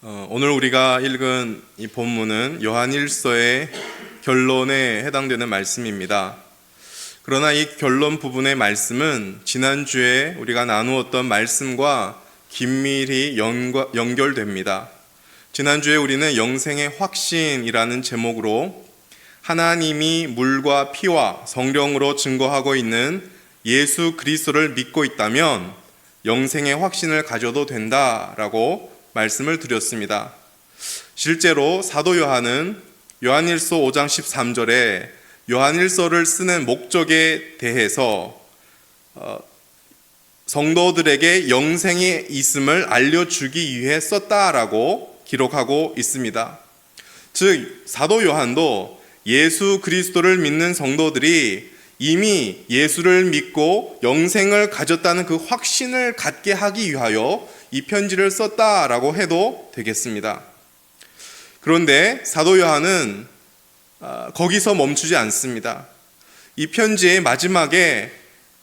오늘 우리가 읽은 이 본문은 요한일서의 결론에 해당되는 말씀입니다. 그러나 이 결론 부분의 말씀은 지난주에 우리가 나누었던 말씀과 긴밀히 연결됩니다. 지난주에 우리는 영생의 확신이라는 제목으로 하나님이 물과 피와 성령으로 증거하고 있는 예수 그리스도를 믿고 있다면 영생의 확신을 가져도 된다라고 말씀을 드렸습니다. 실제로 사도 요한은 요한일서 5장 13절에 요한일서를 쓰는 목적에 대해서 성도들에게 영생이 있음을 알려주기 위해 썼다라고 기록하고 있습니다. 즉 사도 요한도 예수 그리스도를 믿는 성도들이 이미 예수를 믿고 영생을 가졌다는 그 확신을 갖게 하기 위하여 이 편지를 썼다라고 해도 되겠습니다. 그런데 사도 요한은 거기서 멈추지 않습니다. 이 편지의 마지막에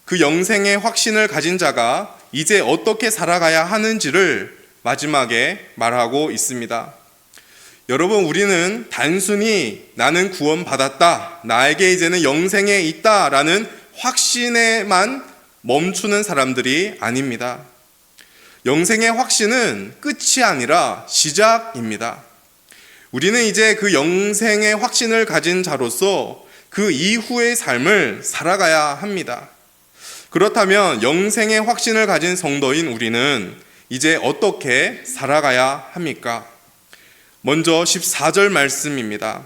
그 영생의 확신을 가진 자가 이제 어떻게 살아가야 하는지를 마지막에 말하고 있습니다. 여러분, 우리는 단순히 나는 구원받았다, 나에게 이제는 영생에 있다라는 확신에만 멈추는 사람들이 아닙니다. 영생의 확신은 끝이 아니라 시작입니다. 우리는 이제 그 영생의 확신을 가진 자로서 그 이후의 삶을 살아가야 합니다. 그렇다면 영생의 확신을 가진 성도인 우리는 이제 어떻게 살아가야 합니까? 먼저 14절 말씀입니다.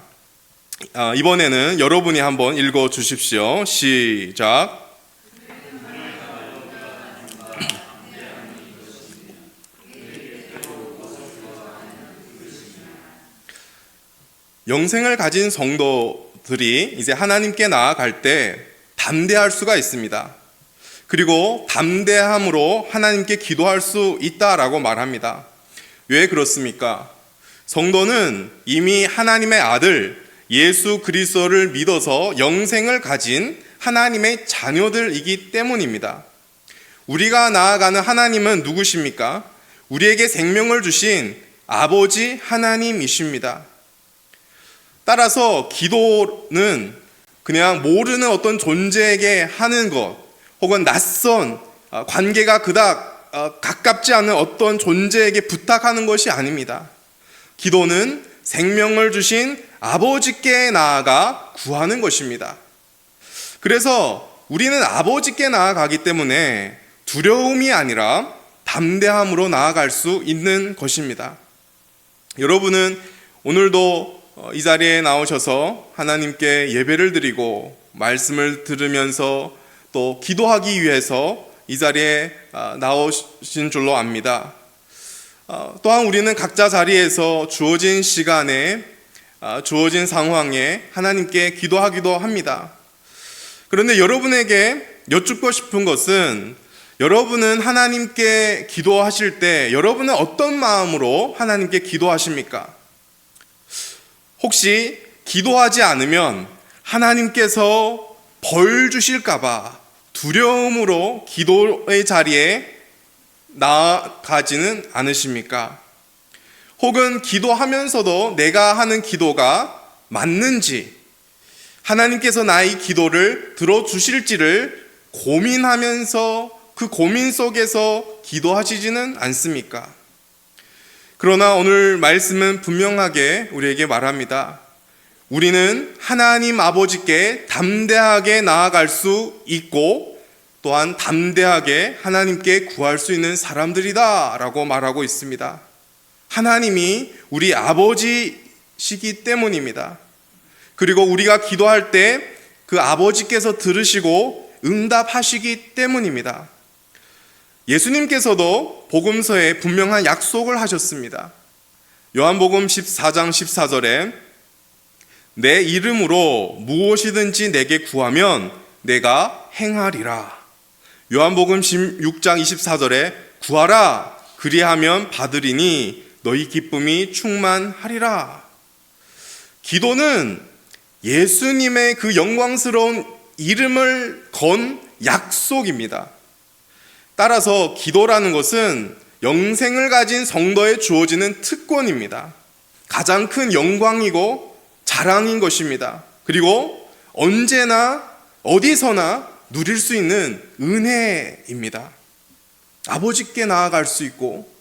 이번에는 여러분이 한번 읽어 주십시오. 시작. 영생을 가진 성도들이 이제 하나님께 나아갈 때 담대할 수가 있습니다. 그리고 담대함으로 하나님께 기도할 수 있다라고 말합니다. 왜 그렇습니까? 성도는 이미 하나님의 아들 예수 그리스도를 믿어서 영생을 가진 하나님의 자녀들이기 때문입니다. 우리가 나아가는 하나님은 누구십니까? 우리에게 생명을 주신 아버지 하나님이십니다. 따라서 기도는 그냥 모르는 어떤 존재에게 하는 것, 혹은 낯선 관계가 그닥 가깝지 않은 어떤 존재에게 부탁하는 것이 아닙니다. 기도는 생명을 주신 아버지께 나아가 구하는 것입니다. 그래서 우리는 아버지께 나아가기 때문에 두려움이 아니라 담대함으로 나아갈 수 있는 것입니다. 여러분은 오늘도 이 자리에 나오셔서 하나님께 예배를 드리고 말씀을 들으면서 또 기도하기 위해서 이 자리에 나오신 줄로 압니다. 또한 우리는 각자 자리에서 주어진 시간에 주어진 상황에 하나님께 기도하기도 합니다. 그런데 여러분에게 여쭙고 싶은 것은 여러분은 하나님께 기도하실 때 여러분은 어떤 마음으로 하나님께 기도하십니까? 혹시 기도하지 않으면 하나님께서 벌 주실까봐 두려움으로 기도의 자리에 나아가지는 않으십니까? 혹은 기도하면서도 내가 하는 기도가 맞는지, 하나님께서 나의 기도를 들어주실지를 고민하면서 그 고민 속에서 기도하시지는 않습니까? 그러나 오늘 말씀은 분명하게 우리에게 말합니다. 우리는 하나님 아버지께 담대하게 나아갈 수 있고 또한 담대하게 하나님께 구할 수 있는 사람들이다 라고 말하고 있습니다. 하나님이 우리 아버지시기 때문입니다. 그리고 우리가 기도할 때 그 아버지께서 들으시고 응답하시기 때문입니다. 예수님께서도 복음서에 분명한 약속을 하셨습니다. 요한복음 14장 14절에 내 이름으로 무엇이든지 내게 구하면 내가 행하리라. 요한복음 16장 24절에 구하라 그리하면 받으리니 너희 기쁨이 충만하리라. 기도는 예수님의 그 영광스러운 이름을 건 약속입니다. 따라서 기도라는 것은 영생을 가진 성도에 주어지는 특권입니다. 가장 큰 영광이고 자랑인 것입니다. 그리고 언제나 어디서나 누릴 수 있는 은혜입니다. 아버지께 나아갈 수 있고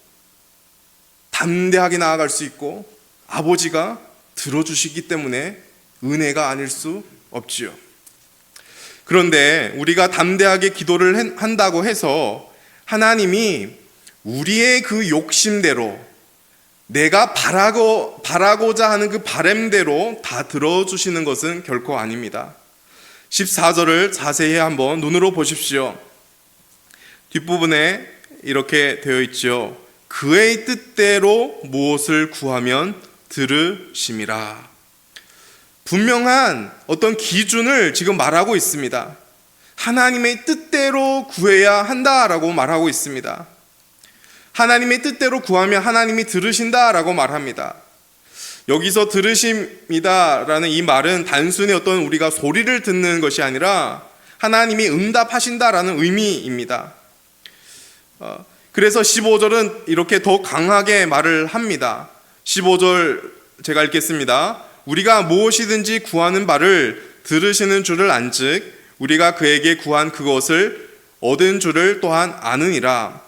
담대하게 나아갈 수 있고 아버지가 들어주시기 때문에 은혜가 아닐 수 없지요. 그런데 우리가 담대하게 기도를 한다고 해서 하나님이 우리의 그 욕심대로 내가 바라고자 하는 그 바램대로 다 들어주시는 것은 결코 아닙니다. 14절을 자세히 한번 눈으로 보십시오. 뒷부분에 이렇게 되어 있죠. 그의 뜻대로 무엇을 구하면 들으심이라. 분명한 어떤 기준을 지금 말하고 있습니다. 하나님의 뜻대로 구해야 한다라고 말하고 있습니다. 하나님의 뜻대로 구하면 하나님이 들으신다라고 말합니다. 여기서 들으심이다라는 이 말은 단순히 어떤 우리가 소리를 듣는 것이 아니라 하나님이 응답하신다라는 의미입니다. 그래서 15절은 이렇게 더 강하게 말을 합니다. 15절 제가 읽겠습니다. 우리가 무엇이든지 구하는 바를 들으시는 줄을 안즉 우리가 그에게 구한 그것을 얻은 줄을 또한 아느니라.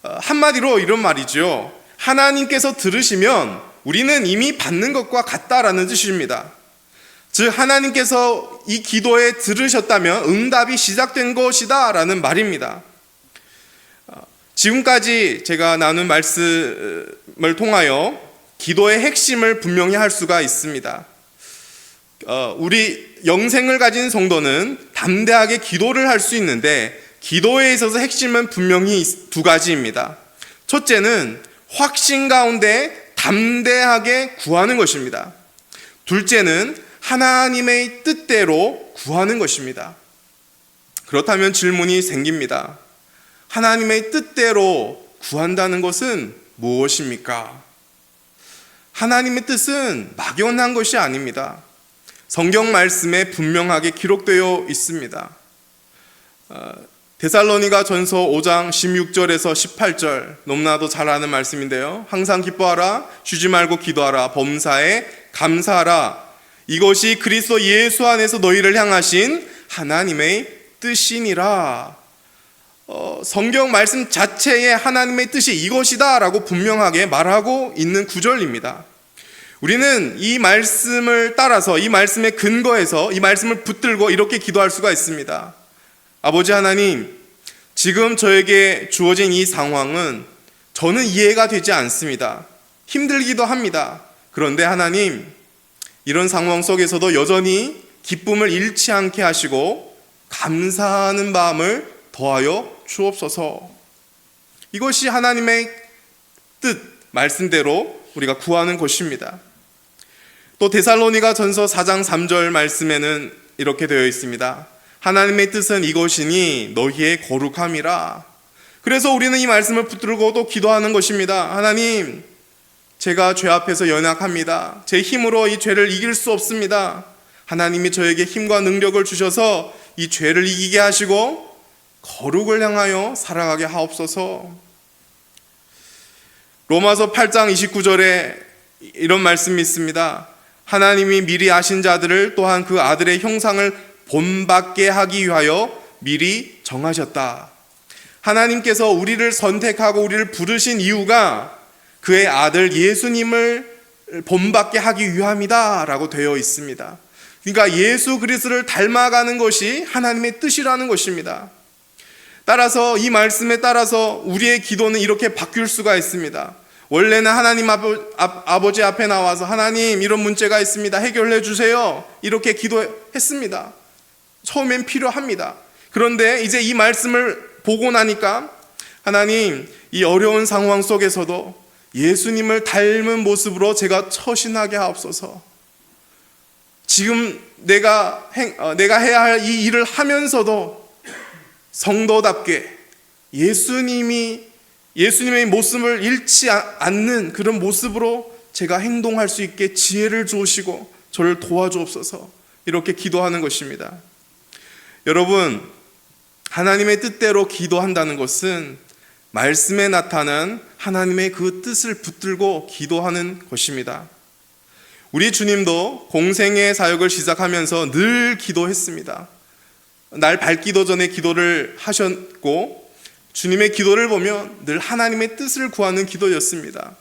한마디로 이런 말이죠. 하나님께서 들으시면 우리는 이미 받는 것과 같다라는 뜻입니다. 즉 하나님께서 이 기도에 들으셨다면 응답이 시작된 것이다 라는 말입니다. 지금까지 제가 나눈 말씀을 통하여 기도의 핵심을 분명히 할 수가 있습니다. 우리 영생을 가진 성도는 담대하게 기도를 할 수 있는데 기도에 있어서 핵심은 분명히 두 가지입니다. 첫째는 확신 가운데 담대하게 구하는 것입니다. 둘째는 하나님의 뜻대로 구하는 것입니다. 그렇다면 질문이 생깁니다. 하나님의 뜻대로 구한다는 것은 무엇입니까? 하나님의 뜻은 막연한 것이 아닙니다. 성경 말씀에 분명하게 기록되어 있습니다. 데살로니가 전서 5장 16절에서 18절 너무나도 잘 아는 말씀인데요. 항상 기뻐하라, 쉬지 말고 기도하라, 범사에 감사하라. 이것이 그리스도 예수 안에서 너희를 향하신 하나님의 뜻이니라. 성경 말씀 자체에 하나님의 뜻이 이것이다 라고 분명하게 말하고 있는 구절입니다. 우리는 이 말씀을 따라서 이 말씀에 근거해서 이 말씀을 붙들고 이렇게 기도할 수가 있습니다. 아버지 하나님, 지금 저에게 주어진 이 상황은 저는 이해가 되지 않습니다. 힘들기도 합니다. 그런데 하나님, 이런 상황 속에서도 여전히 기쁨을 잃지 않게 하시고 감사하는 마음을 더하여 주옵소서. 이것이 하나님의 뜻, 말씀대로 우리가 구하는 것입니다. 또 데살로니가 전서 4장 3절 말씀에는 이렇게 되어 있습니다. 하나님의 뜻은 이것이니 너희의 거룩함이라. 그래서 우리는 이 말씀을 붙들고 또 기도하는 것입니다. 하나님, 제가 죄 앞에서 연약합니다. 제 힘으로 이 죄를 이길 수 없습니다. 하나님이 저에게 힘과 능력을 주셔서 이 죄를 이기게 하시고 거룩을 향하여 살아가게 하옵소서. 로마서 8장 29절에 이런 말씀이 있습니다. 하나님이 미리 아신 자들을 또한 그 아들의 형상을 본받게 하기 위하여 미리 정하셨다. 하나님께서 우리를 선택하고 우리를 부르신 이유가 그의 아들 예수님을 본받게 하기 위함이다 라고 되어 있습니다. 그러니까 예수 그리스도를 닮아가는 것이 하나님의 뜻이라는 것입니다. 따라서 이 말씀에 따라서 우리의 기도는 이렇게 바뀔 수가 있습니다. 원래는 하나님 아버지 앞에 나와서 하나님 이런 문제가 있습니다. 해결해 주세요. 이렇게 기도했습니다. 처음엔 필요합니다. 그런데 이제 이 말씀을 보고 나니까 하나님 이 어려운 상황 속에서도 예수님을 닮은 모습으로 제가 처신하게 하옵소서. 지금 내가 해야 할 이 일을 하면서도 성도답게 예수님의 모습을 잃지 않는 그런 모습으로 제가 행동할 수 있게 지혜를 주시고 저를 도와주옵소서. 이렇게 기도하는 것입니다. 여러분, 하나님의 뜻대로 기도한다는 것은 말씀에 나타난 하나님의 그 뜻을 붙들고 기도하는 것입니다. 우리 주님도 공생의 사역을 시작하면서 늘 기도했습니다. 날 밝기도 전에 기도를 하셨고, 주님의 기도를 보면 늘 하나님의 뜻을 구하는 기도였습니다.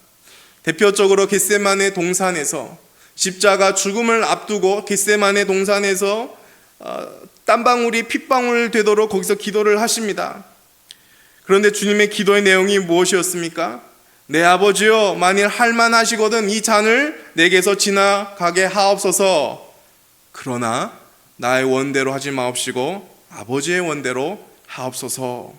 대표적으로 겟세마네 동산에서 십자가 죽음을 앞두고 겟세마네 동산에서 땀방울이 핏방울 되도록 거기서 기도를 하십니다. 그런데 주님의 기도의 내용이 무엇이었습니까? 내 아버지여, 만일 할만하시거든 이 잔을 내게서 지나가게 하옵소서. 그러나 나의 원대로 하지 마옵시고 아버지의 원대로 하옵소서.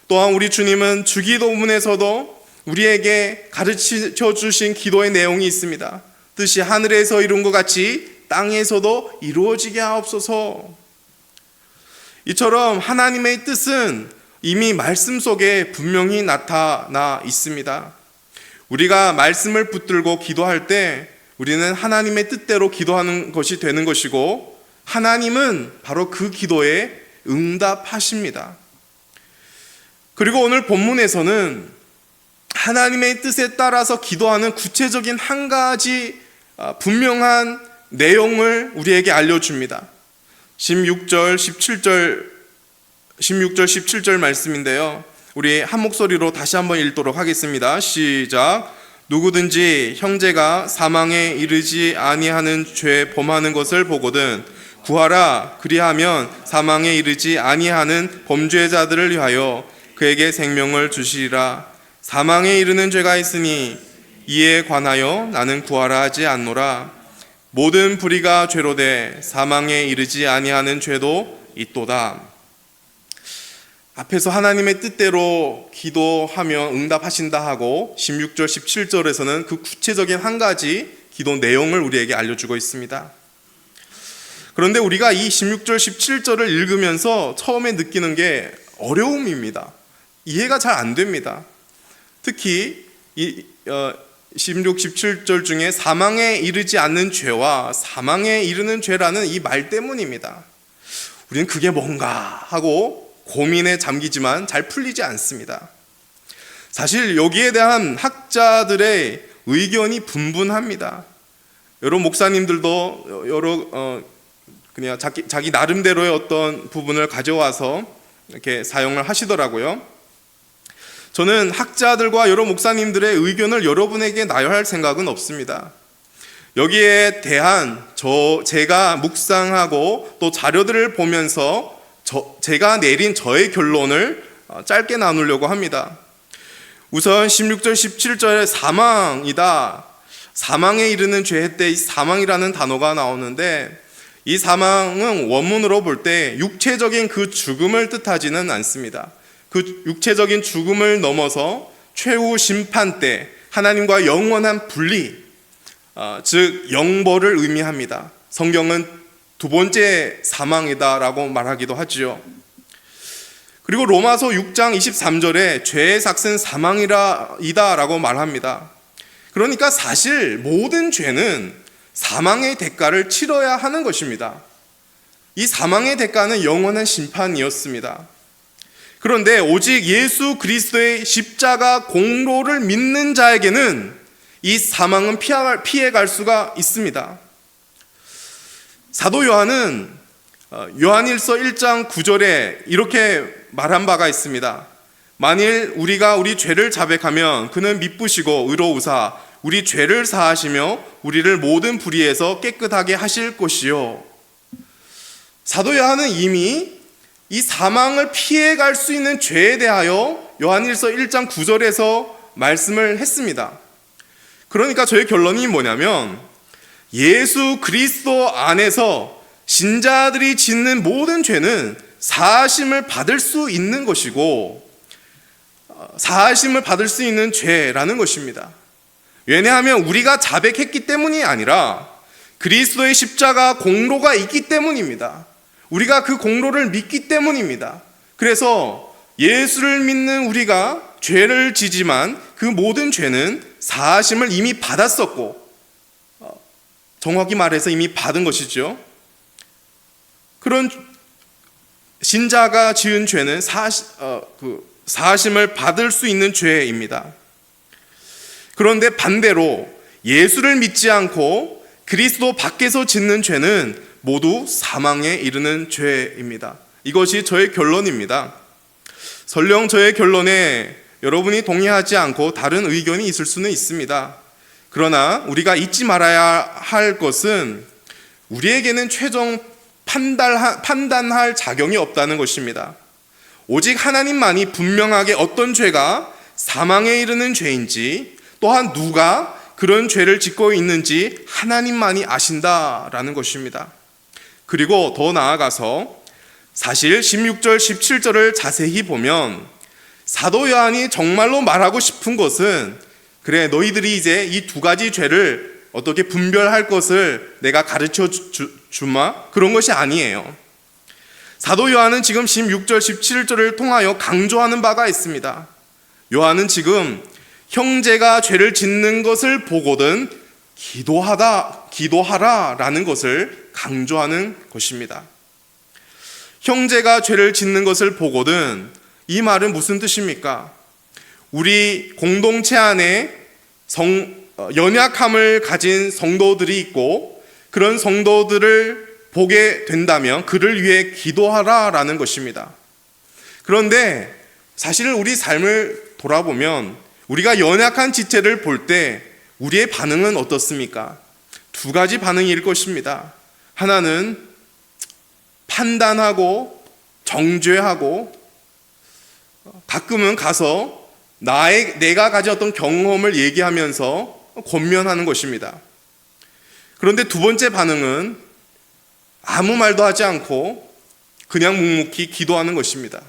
또한 우리 주님은 주기도문에서도 우리에게 가르쳐 주신 기도의 내용이 있습니다. 뜻이 하늘에서 이룬 것 같이 땅에서도 이루어지게 하옵소서. 이처럼 하나님의 뜻은 이미 말씀 속에 분명히 나타나 있습니다. 우리가 말씀을 붙들고 기도할 때 우리는 하나님의 뜻대로 기도하는 것이 되는 것이고, 하나님은 바로 그 기도에 응답하십니다. 그리고 오늘 본문에서는 하나님의 뜻에 따라서 기도하는 구체적인 한 가지 분명한 내용을 우리에게 알려줍니다. 16절 17절 말씀인데요, 우리 한 목소리로 다시 한번 읽도록 하겠습니다. 시작. 누구든지 형제가 사망에 이르지 아니하는 죄 범하는 것을 보거든 구하라. 그리하면 사망에 이르지 아니하는 범죄자들을 위하여 그에게 생명을 주시리라. 사망에 이르는 죄가 있으니 이에 관하여 나는 구하라 하지 않노라. 모든 불의가 죄로되 사망에 이르지 아니하는 죄도 있도다. 앞에서 하나님의 뜻대로 기도하며 응답하신다 하고 16절 17절에서는 그 구체적인 한 가지 기도 내용을 우리에게 알려주고 있습니다. 그런데 우리가 이 16절 17절을 읽으면서 처음에 느끼는 게 어려움입니다. 이해가 잘 안 됩니다. 특히 16, 17절 중에 사망에 이르지 않는 죄와 사망에 이르는 죄라는 이 말 때문입니다. 우리는 그게 뭔가 하고 고민에 잠기지만 잘 풀리지 않습니다. 사실 여기에 대한 학자들의 의견이 분분합니다. 여러 목사님들도 그냥 자기 나름대로의 어떤 부분을 가져와서 이렇게 사용을 하시더라고요. 저는 학자들과 여러 목사님들의 의견을 여러분에게 나열할 생각은 없습니다. 여기에 대한 제가 묵상하고 또 자료들을 보면서 제가 내린 저의 결론을 짧게 나누려고 합니다. 우선 16절 17절에 사망이다, 사망에 이르는 죄 때 이 사망이라는 단어가 나오는데, 이 사망은 원문으로 볼 때 육체적인 그 죽음을 뜻하지는 않습니다. 그 육체적인 죽음을 넘어서 최후 심판 때 하나님과 영원한 분리, 즉 영벌을 의미합니다. 성경은 두 번째 사망이다라고 말하기도 하지요. 그리고 로마서 6장 23절에 죄의 삭은 사망이다라고 말합니다. 그러니까 사실 모든 죄는 사망의 대가를 치러야 하는 것입니다. 이 사망의 대가는 영원한 심판이었습니다. 그런데 오직 예수 그리스도의 십자가 공로를 믿는 자에게는 이 사망은 피해갈 수가 있습니다. 사도 요한은 요한일서 1장 9절에 이렇게 말한 바가 있습니다. 만일 우리가 우리 죄를 자백하면 그는 미쁘시고 의로우사 우리 죄를 사하시며 우리를 모든 불의에서 깨끗하게 하실 것이요. 사도 요한은 이미 이 사망을 피해갈 수 있는 죄에 대하여 요한일서 1장 9절에서 말씀을 했습니다. 그러니까 저의 결론이 뭐냐면, 예수 그리스도 안에서 신자들이 짓는 모든 죄는 사하심을 받을 수 있는 것이고, 사하심을 받을 수 있는 죄라는 것입니다. 왜냐하면 우리가 자백했기 때문이 아니라 그리스도의 십자가 공로가 있기 때문입니다. 우리가 그 공로를 믿기 때문입니다. 그래서 예수를 믿는 우리가 죄를 지지만 그 모든 죄는 사하심을 이미 받았었고, 정확히 말해서 이미 받은 것이죠. 그런 신자가 지은 죄는 사하심을 받을 수 있는 죄입니다. 그런데 반대로 예수를 믿지 않고 그리스도 밖에서 짓는 죄는 모두 사망에 이르는 죄입니다. 이것이 저의 결론입니다. 설령 저의 결론에 여러분이 동의하지 않고 다른 의견이 있을 수는 있습니다. 그러나 우리가 잊지 말아야 할 것은 우리에게는 최종 판단할 자격이 없다는 것입니다. 오직 하나님만이 분명하게 어떤 죄가 사망에 이르는 죄인지, 또한 누가 그런 죄를 짓고 있는지 하나님만이 아신다라는 것입니다. 그리고 더 나아가서 사실 16절, 17절을 자세히 보면 사도 요한이 정말로 말하고 싶은 것은, 그래 너희들이 이제 이 두 가지 죄를 어떻게 분별할 것을 내가 가르쳐 주마, 그런 것이 아니에요. 사도 요한은 지금 16절, 17절을 통하여 강조하는 바가 있습니다. 요한은 지금 형제가 죄를 짓는 것을 보거든 기도하라라는 것을 강조하는 것입니다. 형제가 죄를 짓는 것을 보거든, 이 말은 무슨 뜻입니까? 우리 공동체 안에 연약함을 가진 성도들이 있고, 그런 성도들을 보게 된다면 그를 위해 기도하라라는 것입니다. 그런데 사실 우리 삶을 돌아보면 우리가 연약한 지체를 볼 때 우리의 반응은 어떻습니까? 두 가지 반응일 것입니다. 하나는 판단하고 정죄하고, 가끔은 가서 내가 가진 어떤 경험을 얘기하면서 권면하는 것입니다. 그런데 두 번째 반응은 아무 말도 하지 않고 그냥 묵묵히 기도하는 것입니다.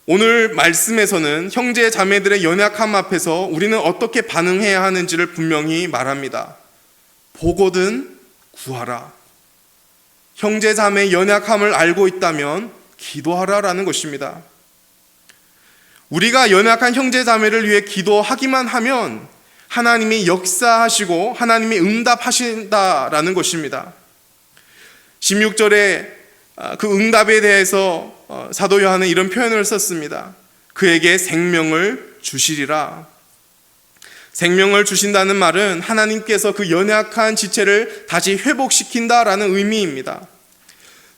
오늘 말씀에서는 형제 자매들의 연약함 앞에서 우리는 어떻게 반응해야 하는지를 분명히 말합니다. 보거든 구하라. 형제 자매의 연약함을 알고 있다면 기도하라라는 것입니다. 우리가 연약한 형제 자매를 위해 기도하기만 하면 하나님이 역사하시고 하나님이 응답하신다라는 것입니다. 16절에 그 응답에 대해서 사도 요한은 이런 표현을 썼습니다. 그에게 생명을 주시리라. 생명을 주신다는 말은 하나님께서 그 연약한 지체를 다시 회복시킨다라는 의미입니다.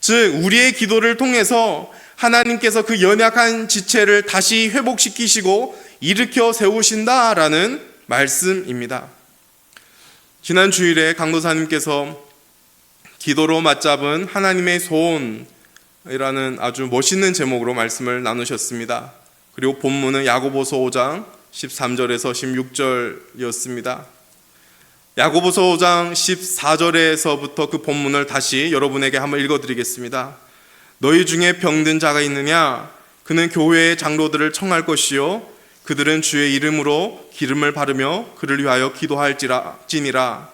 즉 우리의 기도를 통해서 하나님께서 그 연약한 지체를 다시 회복시키시고 일으켜 세우신다라는 말씀입니다. 지난 주일에 강도사님께서 기도로 맞잡은 하나님의 소원이라는 아주 멋있는 제목으로 말씀을 나누셨습니다. 그리고 본문은 야고보서 5장 13절에서 16절이었습니다. 야고보서 5장 14절에서부터 그 본문을 다시 여러분에게 한번 읽어드리겠습니다. 너희 중에 병든 자가 있느냐? 그는 교회의 장로들을 청할 것이요 그들은 주의 이름으로 기름을 바르며 그를 위하여 기도할지니라.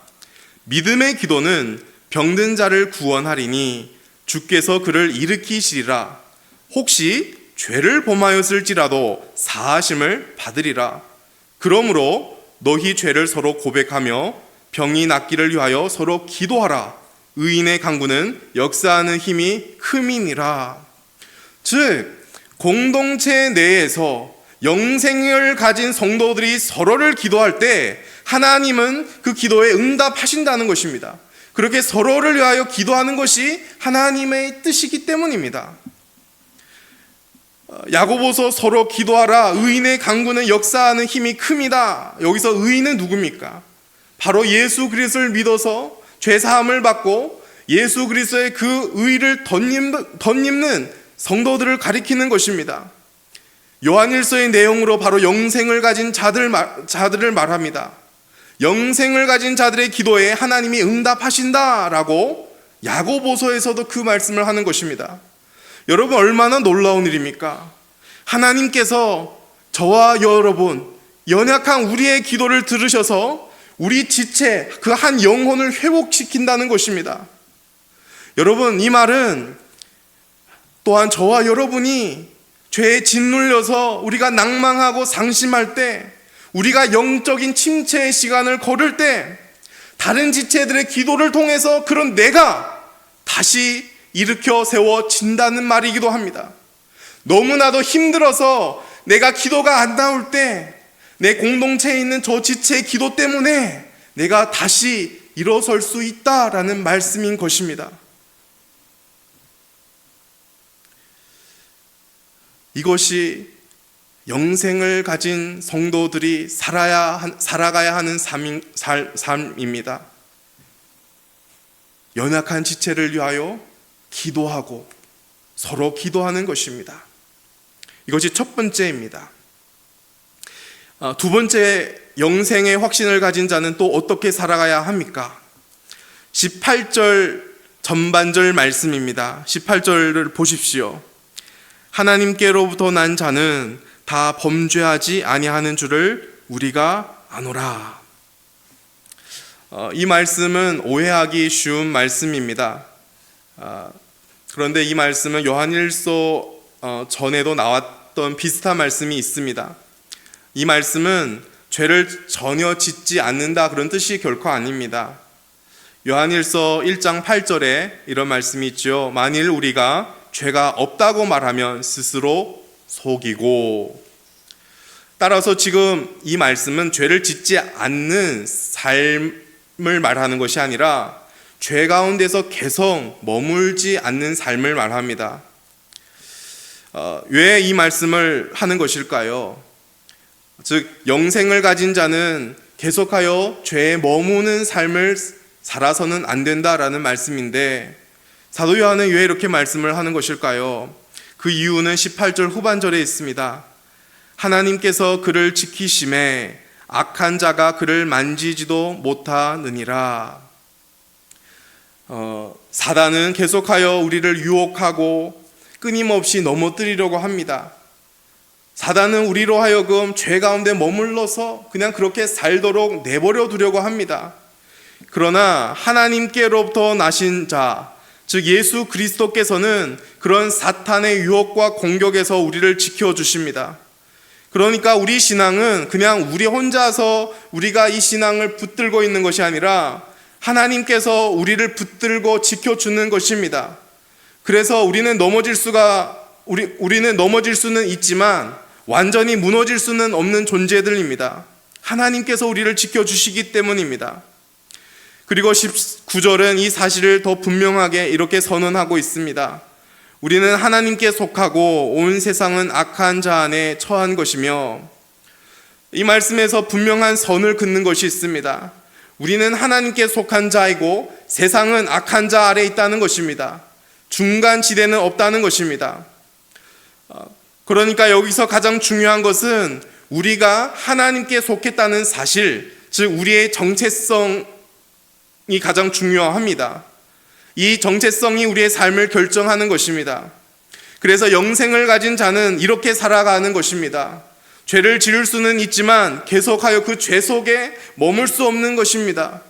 믿음의 기도는 병든 자를 구원하리니 주께서 그를 일으키시리라. 혹시 죄를 범하였을지라도 사하심을 받으리라. 그러므로 너희 죄를 서로 고백하며 병이 낫기를 위하여 서로 기도하라. 의인의 강구는 역사하는 힘이 큼이니라. 즉 공동체 내에서 영생을 가진 성도들이 서로를 기도할 때 하나님은 그 기도에 응답하신다는 것입니다. 그렇게 서로를 위하여 기도하는 것이 하나님의 뜻이기 때문입니다. 야고보서 서로 기도하라. 의인의 강구는 역사하는 힘이 큼이다. 여기서 의인은 누굽니까? 바로 예수 그리스도를 믿어서 죄사함을 받고 예수 그리스도의 그 의를 덧입는 성도들을 가리키는 것입니다. 요한일서의 내용으로 바로 영생을 가진 자들을 말합니다. 영생을 가진 자들의 기도에 하나님이 응답하신다라고 야고보서에서도 그 말씀을 하는 것입니다. 여러분 얼마나 놀라운 일입니까? 하나님께서 저와 여러분 연약한 우리의 기도를 들으셔서 우리 지체 그 한 영혼을 회복시킨다는 것입니다. 여러분 이 말은 또한 저와 여러분이 죄에 짓눌려서 우리가 낭망하고 상심할 때, 우리가 영적인 침체의 시간을 걸을 때 다른 지체들의 기도를 통해서 그런 내가 다시 일으켜 세워진다는 말이기도 합니다. 너무나도 힘들어서 내가 기도가 안 나올 때 내 공동체에 있는 저 지체의 기도 때문에 내가 다시 일어설 수 있다라는 말씀인 것입니다. 이것이 영생을 가진 성도들이 살아가야 하는 삶입니다. 연약한 지체를 위하여 기도하고 서로 기도하는 것입니다. 이것이 첫 번째입니다. 두 번째, 영생의 확신을 가진 자는 또 어떻게 살아가야 합니까? 18절 전반절 말씀입니다. 18절을 보십시오. 하나님께로부터 난 자는 다 범죄하지 아니하는 줄을 우리가 아노라. 이 말씀은 오해하기 쉬운 말씀입니다. 그런데 이 말씀은 요한일서 전에도 나왔던 비슷한 말씀이 있습니다. 이 말씀은 죄를 전혀 짓지 않는다 그런 뜻이 결코 아닙니다. 요한일서 1장 8절에 이런 말씀이 있죠. 만일 우리가 죄가 없다고 말하면 스스로 속이고. 따라서 지금 이 말씀은 죄를 짓지 않는 삶을 말하는 것이 아니라 죄 가운데서 계속 머물지 않는 삶을 말합니다. 왜 이 말씀을 하는 것일까요? 즉 영생을 가진 자는 계속하여 죄에 머무는 삶을 살아서는 안 된다라는 말씀인데, 사도 요한은 왜 이렇게 말씀을 하는 것일까요? 그 이유는 18절 후반절에 있습니다. 하나님께서 그를 지키심에 악한 자가 그를 만지지도 못하느니라. 사단은 계속하여 우리를 유혹하고 끊임없이 넘어뜨리려고 합니다. 사단은 우리로 하여금 죄 가운데 머물러서 그냥 그렇게 살도록 내버려 두려고 합니다. 그러나 하나님께로부터 나신 자, 즉 예수 그리스도께서는 그런 사탄의 유혹과 공격에서 우리를 지켜주십니다. 그러니까 우리 신앙은 그냥 우리 혼자서 우리가 이 신앙을 붙들고 있는 것이 아니라 하나님께서 우리를 붙들고 지켜주는 것입니다. 그래서 우리는 넘어질 수는 있지만 완전히 무너질 수는 없는 존재들입니다. 하나님께서 우리를 지켜주시기 때문입니다. 그리고 19절은 이 사실을 더 분명하게 이렇게 선언하고 있습니다. 우리는 하나님께 속하고 온 세상은 악한 자 안에 처한 것이며, 이 말씀에서 분명한 선을 긋는 것이 있습니다. 우리는 하나님께 속한 자이고 세상은 악한 자 아래 있다는 것입니다. 중간 지대는 없다는 것입니다. 그러니까 여기서 가장 중요한 것은 우리가 하나님께 속했다는 사실, 즉 우리의 정체성이 가장 중요합니다. 이 정체성이 우리의 삶을 결정하는 것입니다. 그래서 영생을 가진 자는 이렇게 살아가는 것입니다. 죄를 지을 수는 있지만 계속하여 그 죄 속에 머물 수 없는 것입니다.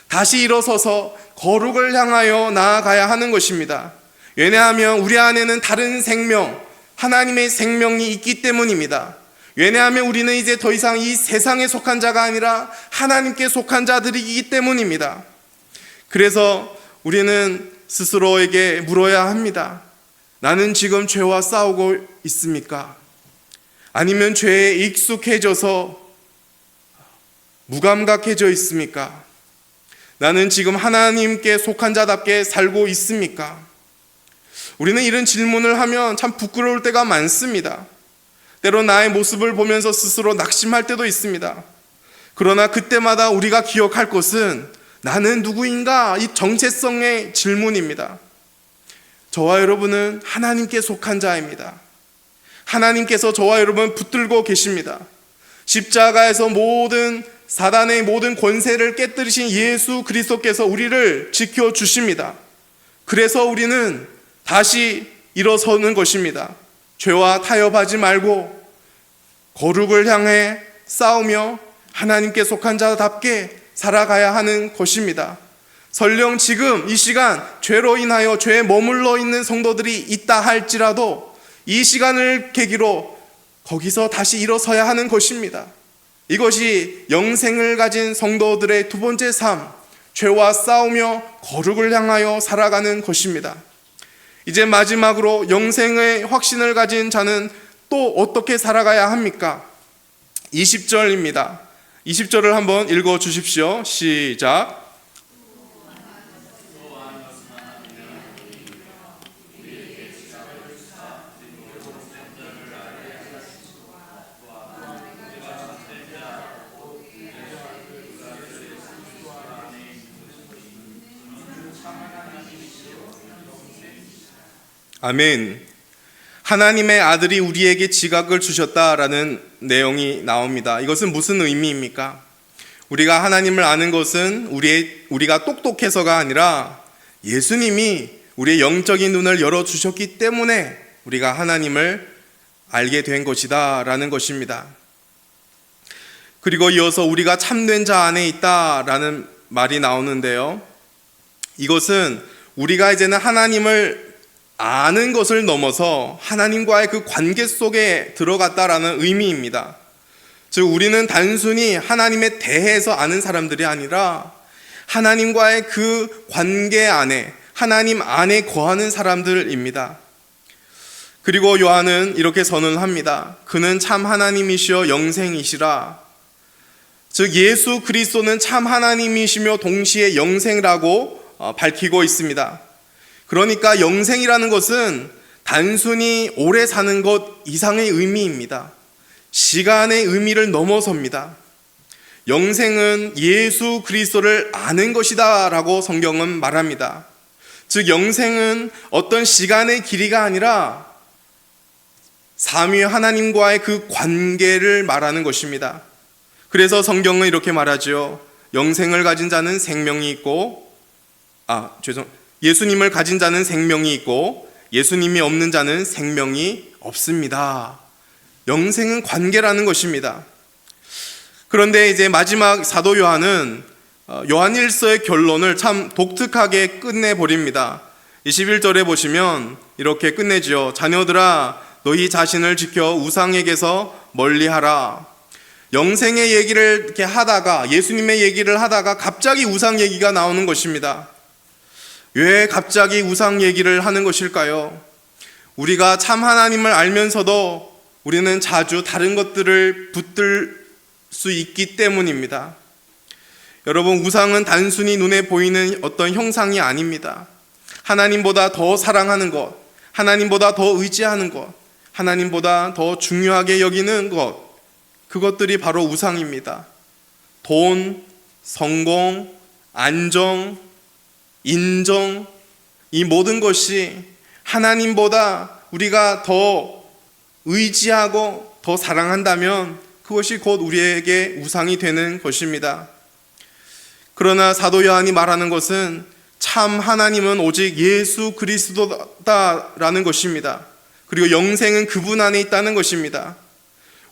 다시 일어서서 거룩을 향하여 나아가야 하는 것입니다. 왜냐하면 우리 안에는 다른 생명, 하나님의 생명이 있기 때문입니다. 왜냐하면 우리는 이제 더 이상 이 세상에 속한 자가 아니라 하나님께 속한 자들이기 때문입니다. 그래서 우리는 스스로에게 물어야 합니다. 나는 지금 죄와 싸우고 있습니까? 아니면 죄에 익숙해져서 무감각해져 있습니까? 나는 지금 하나님께 속한 자답게 살고 있습니까? 우리는 이런 질문을 하면 참 부끄러울 때가 많습니다. 때로 나의 모습을 보면서 스스로 낙심할 때도 있습니다. 그러나 그때마다 우리가 기억할 것은 나는 누구인가? 이 정체성의 질문입니다. 저와 여러분은 하나님께 속한 자입니다. 하나님께서 저와 여러분 붙들고 계십니다. 십자가에서 모든 사단의 모든 권세를 깨뜨리신 예수 그리스도께서 우리를 지켜주십니다. 그래서 우리는 다시 일어서는 것입니다. 죄와 타협하지 말고 거룩을 향해 싸우며 하나님께 속한 자답게 살아가야 하는 것입니다. 설령 지금 이 시간 죄로 인하여 죄에 머물러 있는 성도들이 있다 할지라도 이 시간을 계기로 거기서 다시 일어서야 하는 것입니다. 이것이 영생을 가진 성도들의 두 번째 삶, 죄와 싸우며 거룩을 향하여 살아가는 것입니다. 이제 마지막으로 영생의 확신을 가진 자는 또 어떻게 살아가야 합니까? 20절입니다. 20절을 한번 읽어 주십시오. 시작. 아멘. 하나님의 아들이 우리에게 지각을 주셨다라는 내용이 나옵니다. 이것은 무슨 의미입니까? 우리가 하나님을 아는 것은 우리가 똑똑해서가 아니라 예수님이 우리의 영적인 눈을 열어주셨기 때문에 우리가 하나님을 알게 된 것이다 라는 것입니다. 그리고 이어서 우리가 참된 자 안에 있다라는 말이 나오는데요. 이것은 우리가 이제는 하나님을 아는 것을 넘어서 하나님과의 그 관계 속에 들어갔다라는 의미입니다. 즉 우리는 단순히 하나님에 대해서 아는 사람들이 아니라 하나님과의 그 관계 안에, 하나님 안에 거하는 사람들입니다. 그리고 요한은 이렇게 선언합니다. 그는 참 하나님이시여 영생이시라. 즉 예수 그리스도는 참 하나님이시며 동시에 영생이라고 밝히고 있습니다. 그러니까 영생이라는 것은 단순히 오래 사는 것 이상의 의미입니다. 시간의 의미를 넘어섭니다. 영생은 예수 그리스도를 아는 것이다 라고 성경은 말합니다. 즉 영생은 어떤 시간의 길이가 아니라 삼위 하나님과의 그 관계를 말하는 것입니다. 그래서 성경은 이렇게 말하죠. 영생을 가진 자는 생명이 있고 예수님을 가진 자는 생명이 있고 예수님이 없는 자는 생명이 없습니다. 영생은 관계라는 것입니다. 그런데 이제 마지막 사도 요한은 요한일서의 결론을 참 독특하게 끝내버립니다. 21절에 보시면 이렇게 끝내지요. 자녀들아 너희 자신을 지켜 우상에게서 멀리하라. 영생의 얘기를 이렇게 하다가 예수님의 얘기를 하다가 갑자기 우상 얘기가 나오는 것입니다. 왜 갑자기 우상 얘기를 하는 것일까요? 우리가 참 하나님을 알면서도 우리는 자주 다른 것들을 붙들 수 있기 때문입니다. 여러분, 우상은 단순히 눈에 보이는 어떤 형상이 아닙니다. 하나님보다 더 사랑하는 것, 하나님보다 더 의지하는 것, 하나님보다 더 중요하게 여기는 것, 그것들이 바로 우상입니다. 돈, 성공, 안정, 인정, 이 모든 것이 하나님보다 우리가 더 의지하고 더 사랑한다면 그것이 곧 우리에게 우상이 되는 것입니다. 그러나 사도 요한이 말하는 것은 참 하나님은 오직 예수 그리스도다라는 것입니다. 그리고 영생은 그분 안에 있다는 것입니다.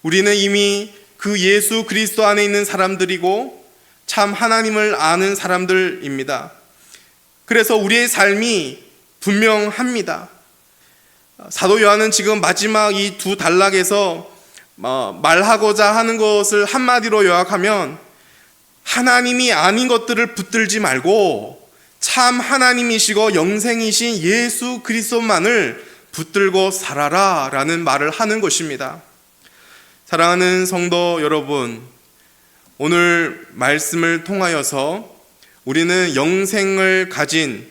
우리는 이미 그 예수 그리스도 안에 있는 사람들이고 참 하나님을 아는 사람들입니다. 그래서 우리의 삶이 분명합니다. 사도 요한은 지금 마지막 이 두 단락에서 말하고자 하는 것을 한마디로 요약하면 하나님이 아닌 것들을 붙들지 말고 참 하나님이시고 영생이신 예수 그리스도만을 붙들고 살아라 라는 말을 하는 것입니다. 사랑하는 성도 여러분, 오늘 말씀을 통하여서 우리는 영생을 가진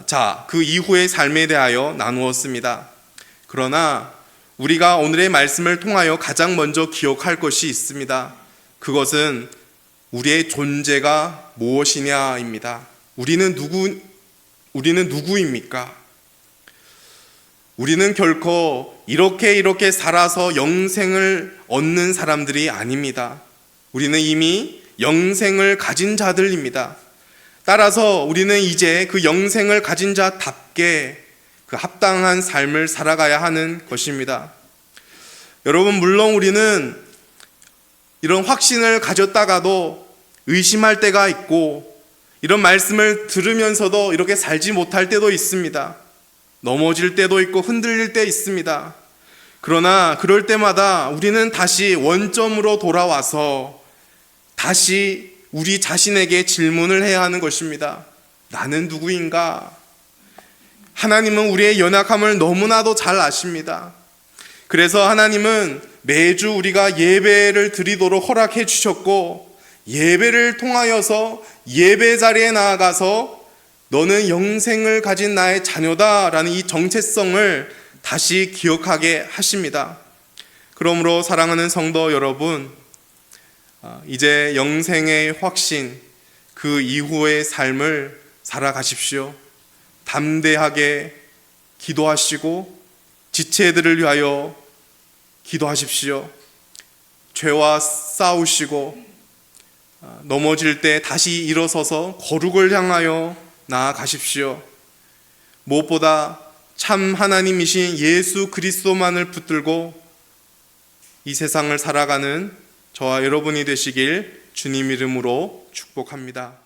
자, 그 이후의 삶에 대하여 나누었습니다. 그러나 우리가 오늘의 말씀을 통하여 가장 먼저 기억할 것이 있습니다. 그것은 우리의 존재가 무엇이냐입니다. 우리는 누구입니까? 우리는 결코 이렇게 살아서 영생을 얻는 사람들이 아닙니다. 우리는 이미 영생을 가진 자들입니다. 따라서 우리는 이제 그 영생을 가진 자답게 그 합당한 삶을 살아가야 하는 것입니다. 여러분, 물론 우리는 이런 확신을 가졌다가도 의심할 때가 있고 이런 말씀을 들으면서도 이렇게 살지 못할 때도 있습니다. 넘어질 때도 있고 흔들릴 때 있습니다. 그러나 그럴 때마다 우리는 다시 원점으로 돌아와서 다시 우리 자신에게 질문을 해야 하는 것입니다. 나는 누구인가? 하나님은 우리의 연약함을 너무나도 잘 아십니다. 그래서 하나님은 매주 우리가 예배를 드리도록 허락해 주셨고, 예배를 통하여서 예배 자리에 나아가서 너는 영생을 가진 나의 자녀다라는 이 정체성을 다시 기억하게 하십니다. 그러므로 사랑하는 성도 여러분, 이제 영생의 확신, 그 이후의 삶을 살아가십시오. 담대하게 기도하시고 지체들을 위하여 기도하십시오. 죄와 싸우시고 넘어질 때 다시 일어서서 거룩을 향하여 나아가십시오. 무엇보다 참 하나님이신 예수 그리스도만을 붙들고 이 세상을 살아가는 저와 여러분이 되시길 주님 이름으로 축복합니다.